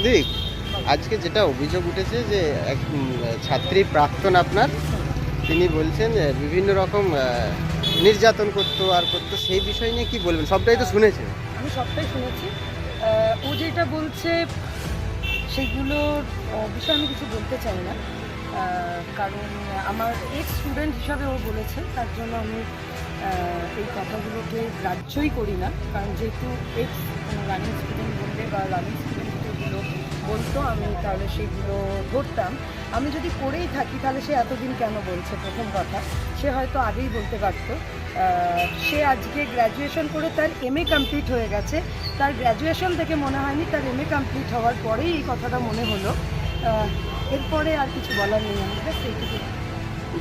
দেখ, আজকে যেটা অভিযোগ উঠেছে যে এক ছাত্রী প্রাক্তন আপনার, তিনি বলছেন বিভিন্ন রকম নির্যাতন করতো আর করতো, সেই বিষয় নিয়ে কি বলবেন? সবটাই তো শুনেছেন। আমি সবটাই শুনেছি। ও যেটা বলছে সেগুলোর বিষয়ে আমি কিছু বলতে চাই না, কারণ আমার এক্স স্টুডেন্ট হিসাবে ও বলেছে, তার জন্য আমি এই কথাগুলোকে গ্রাহ্যই করি না। কারণ যেহেতু এক্স রানিং স্টুডেন্ট বললে বা রানিং স্টুডেন্ট যেগুলো বলতো, আমি তাহলে সেগুলো ধরতাম। আমি যদি করেই থাকি তাহলে সে এতদিন কেন বলছে? প্রথম কথা, সে হয়তো আগেই বলতে পারতো। সে আজকে গ্র্যাজুয়েশন করে তার MA কমপ্লিট হয়ে গেছে। তার গ্র্যাজুয়েশন থেকে মনে হয়নি, তার MA কমপ্লিট হওয়ার পরেই এই কথাটা মনে হলো। এরপরে আর কিছু বলার নেই আমার কাছে, এইটুকু।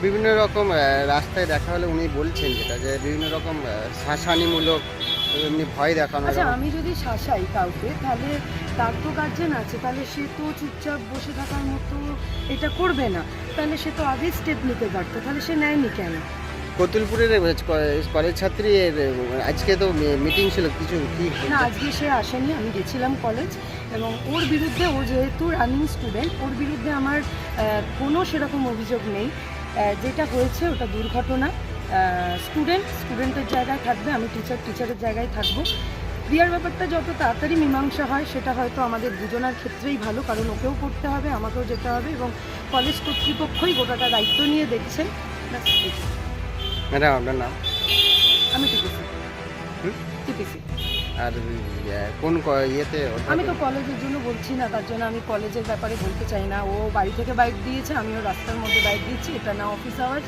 বিভিন্ন রকম রাস্তায় দেখা হলে উনি বলছেন যেটা যে বিভিন্ন রকম শাসানিমূলক, এমনি ভয় দেখানো। আচ্ছা, আমি যদি শাসাই কাউকে, তাহলে তার তো গার্জেন আছে, তাহলে সে তো চুপচাপ বসে থাকার মতো এটা করবে না। তাহলে সে তো আগেই স্টেপ নিতে পারতো, তাহলে সে নেয়নি কেন? কতুলপুরের কলেজ ছাত্রী আজকে তো মিটিং ছিল, কিছু কি? না, আজকে সে আসেনি, আমি গেছিলাম কলেজ। এবং ওর বিরুদ্ধে, ও যেহেতু রানিং স্টুডেন্ট, ওর বিরুদ্ধে আমার কোনো সেরকম অভিযোগ নেই। যেটা হয়েছে ওটা দুর্ঘটনা। স্টুডেন্টের জায়গায় থাকবে, আমি টিচারের জায়গায় থাকবো। ক্রিয়ার ব্যাপারটা যত তাড়াতাড়ি মীমাংসা হয় সেটা হয়তো আমাদের দুজনার ক্ষেত্রেই ভালো, কারণ ওকেও করতে হবে, আমাকেও যেতে হবে, এবং কলেজ কর্তৃপক্ষই গোটাটা দায়িত্ব নিয়ে দেখছেন। ম্যাডাম, আপনার নাম? আমি টিপিসি। আর কোন ইয়েতে? আমি তো কলেজের জন্য বলছি না, তার জন্য আমি কলেজের ব্যাপারে বলতে চাই না। ও বাড়ি থেকে বাইক দিয়েছে, আমিও রাস্তার মধ্যে বাইক দিচ্ছি। এটা না অফিস আওয়াজ,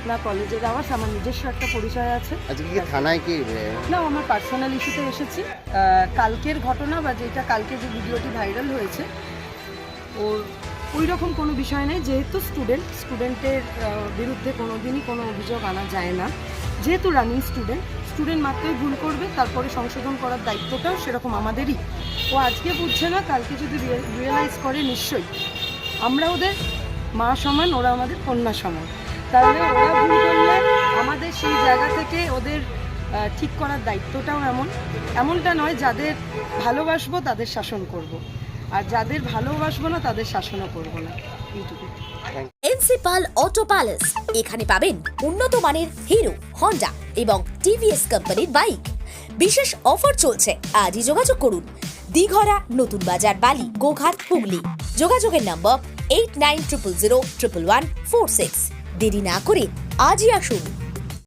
না কলেজের আওয়াজ। আমার নিজস্ব একটা পরিচয় আছে। আজকে কি থানায় কি? না, আমার পার্সোনাল ইস্যুতে এসেছি। কালকের ঘটনা বা যেটা কালকে যে ভিডিওটি ভাইরাল হয়েছে, ওর ওই রকম কোনো বিষয় নেই। যেহেতু স্টুডেন্টের বিরুদ্ধে কোনো দিনই কোনো অভিযোগ আনা যায় না। যেহেতু রানিং স্টুডেন্ট মাত্রই ভুল করবে, তারপরে সংশোধন করার দায়িত্বটাও সেরকম আমাদেরই। ও আজকে বুঝছে না, কালকে যদি রিয়েলাইজ করে, নিশ্চয়ই আমরা ওদের মা সমান, ওরা আমাদের কন্যা সমান। তাহলে ওরা ভুল করলে আমাদের সেই জায়গা থেকে ওদের ঠিক করার দায়িত্বটাও এমনটা নয় যাদের ভালোবাসবো তাদের শাসন করব, আর যাদের ভালোবাসবো না তাদের শাসনও করবো না। এইটুকু। এনসিপাল অটো প্যালেস, এখানে পাবেন উন্নত মানের হিরো, হন্ডা এবং টিভিএস কোম্পানির বাইক। বিশেষ অফার চলছে, আজই যোগাযোগ করুন। দিঘরা, নতুন বাজার, বালি, গোঘাট, হুগলি। যোগাযোগের নম্বর 8900011146। দেরি না করে আজই আসুন।